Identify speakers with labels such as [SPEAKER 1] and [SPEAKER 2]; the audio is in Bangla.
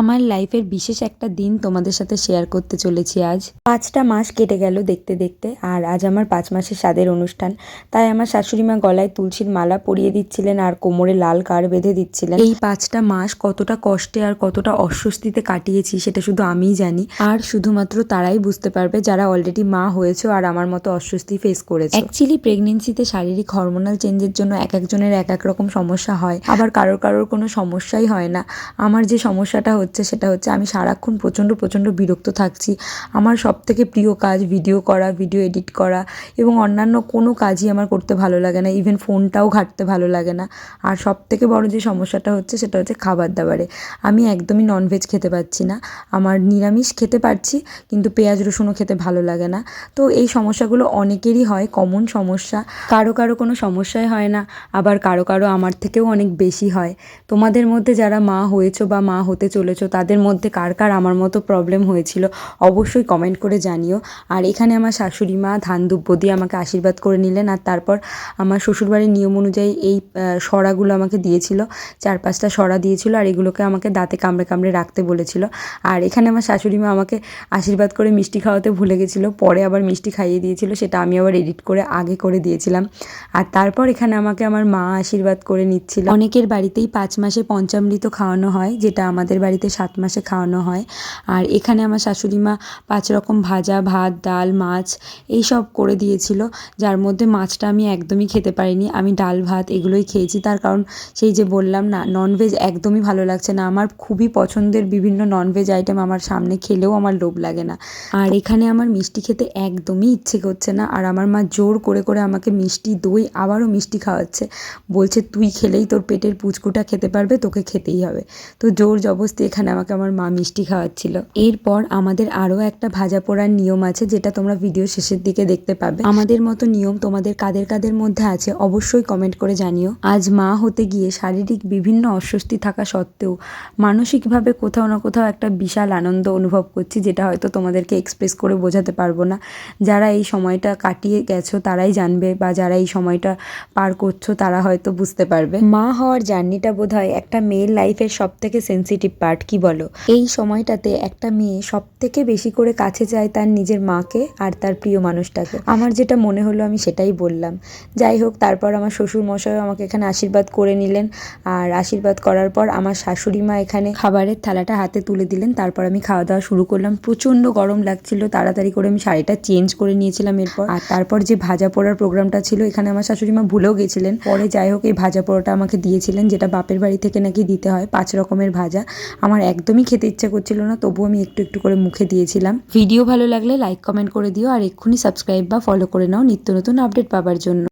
[SPEAKER 1] আমার লাইফের বিশেষ একটা দিন তোমাদের সাথে শেয়ার করতে চলেছি আজ। 5টা মাস কেটে গেল দেখতে দেখতে, আর আজ আমার 5 মাসের স্বাদের অনুষ্ঠান। তাই আমার শাশুড়িমা গলায় তুলসীর মালা পরিয়ে দিচ্ছিলেন আর কোমরে লাল কার বেঁধে দিচ্ছিলেন। এই 5টা মাস কতটা কষ্টে আর কতটা অস্বস্তিতে কাটিয়েছি সেটা শুধু আমিই জানি, আর শুধুমাত্র তারাই বুঝতে পারবে যারা অলরেডি মা হয়েছে আর আমার মতো অস্বস্তি ফেস করেছে। অ্যাকচুয়ালি প্রেগনেন্সিতে শারীরিক হরমোনাল চেঞ্জের জন্য এক একজনের এক এক রকম সমস্যা হয়, আবার কারোর কোনো সমস্যাই হয় না। আমার যে সমস্যাটা সেটা হচ্ছে আমি সারাক্ষণ প্রচণ্ড বিরক্ত থাকছি। আমার সবথেকে প্রিয় কাজ ভিডিও করা, ভিডিও এডিট করা এবং অন্যান্য কোনো কাজই আমার করতে ভালো লাগে না, ইভেন ফোনটাও ঘাঁটতে ভালো লাগে না। আর সবথেকে বড় যে সমস্যাটা সেটা হচ্ছে খাবার দাবারে। আমি একদমই ননভেজ খেতে পারছি না। আমার নিরামিষ খেতে পারছি, কিন্তু পেঁয়াজ রসুনও খেতে ভালো লাগে না। তো এই সমস্যাগুলো অনেকেরই হয়, কমন সমস্যা। কারো কোনো সমস্যাই হয় না, আবার কারো আমার থেকেও অনেক বেশি হয়। তোমাদের মধ্যে যারা মা হয়েছো বা মা হতে চলেছো তাদের মধ্যে কার আমার মতো প্রবলেম হয়েছিল অবশ্যই কমেন্ট করে জানিও। আর এখানে আমার শাশুড়ি মা ধান দুব্বো দিয়ে আমাকে আশীর্বাদ করে নিলেন, আর তারপর আমার শ্বশুরবাড়ির নিয়ম অনুযায়ী এই সরাগুলো আমাকে দিয়েছিল, 4-5টা সরা দিয়েছিল, আর এগুলোকে আমাকে দাঁতে কামড়ে রাখতে বলেছিল। আর এখানে আমার শাশুড়ি মা আমাকে আশীর্বাদ করে মিষ্টি খাওয়াতে ভুলে গেছিলো, পরে আবার মিষ্টি খাইয়ে দিয়েছিল, সেটা আমি আবার এডিট করে আগে করে দিয়েছিলাম। আর তারপর এখানে আমাকে আমার মা আশীর্বাদ করে নিচ্ছিল। অনেকের বাড়িতেই 5 মাসে পঞ্চামৃত খাওয়ানো হয়, যেটা আমাদের বাড়িতে 7 মাসে খাওয়ানো হয়। আর এখানে আমার শাশুড়ি মা 5 রকম ভাজা, ভাত, ডাল, মাছ এইসব করে দিয়েছিল, যার মধ্যে মাছটা আমি একদমই খেতে পারিনি। আমি ডাল ভাত এগুলোই খেয়েছি, তার কারণ সেই যে বললাম না, ননভেজ একদমই ভালো লাগছে না আমার। খুবই পছন্দের বিভিন্ন ননভেজ আইটেম আমার সামনে খেলেও আমার লোভ লাগে না। আর এখানে আমার মিষ্টি খেতে একদমই ইচ্ছে করছে না, আর আমার মা জোর করে আমাকে মিষ্টি, দই, আবারও মিষ্টি খাওয়াচ্ছে। বলছে তুই খেলেই তোর পেটের পুচকুটা খেতে পারবে, তোকে খেতেই হবে। তো জোর জবরদস্তি এখানে আমাকে আমার মা মিষ্টি খাওয়াচ্ছিল। এরপর আমাদের আরও একটা ভাজা পোড়ার নিয়ম আছে, যেটা তোমরা ভিডিও শেষের দিকে দেখতে পাবে। আমাদের মতো নিয়ম তোমাদের কাদের মধ্যে আছে অবশ্যই কমেন্ট করে জানিও। আজ মা হতে গিয়ে শারীরিক বিভিন্ন অস্বস্তি থাকা সত্ত্বেও মানসিকভাবে কোথাও না কোথাও একটা বিশাল আনন্দ অনুভব করছি, যেটা হয়তো তোমাদেরকে এক্সপ্রেস করে বোঝাতে পারবো না। যারা এই সময়টা কাটিয়ে গেছো তারাই জানবে, বা যারা এই সময়টা পার করছো তারা হয়তো বুঝতে পারবে। মা হওয়ার জার্নিটা বোধহয় একটা মেয়ের লাইফের সবথেকে সেন্সিটিভ পার্ট, কি বলো? এই সময়টাতে একটা মেয়ে সবথেকে বেশি করে কাছে চায় তার নিজের মাকে আর তার প্রিয় মানুষটাকে। আমার যেটা মনে হলো আমি সেটাই বললাম। যাই হোক, তারপর আমার শ্বশুর মশাইও আমাকে এখানে আশীর্বাদ করে নিলেন, আর আশীর্বাদ করার পর আমার শাশুড়ি মা এখানে খাবারের থালাটা হাতে তুলে দিলেন। তারপর আমি খাওয়া দাওয়া শুরু করলাম। প্রচণ্ড গরম লাগছিল, তাড়াতাড়ি করে আমি শাড়িটা চেঞ্জ করে নিয়েছিলাম এরপর। আর তারপর যে ভাজা পোড়ার প্রোগ্রামটা ছিল, এখানে আমার শাশুড়ি মা ভুলেও গেছিলেন, পরে যাই হোক এই ভাজা পোড়াটা আমাকে দিয়েছিলেন, যেটা বাপের বাড়ি থেকে নাকি দিতে হয় 5 রকমের ভাজা। আমার একদমই খেতে ইচ্ছা করছিল না, তবুও আমি একটু করে মুখে দিয়েছিলাম। ভিডিও ভালো লাগলে লাইক কমেন্ট করে দিও, আর এক্ষুনি সাবস্ক্রাইব বা ফলো করে নাও নিত্য নতুন আপডেট পাবার জন্য।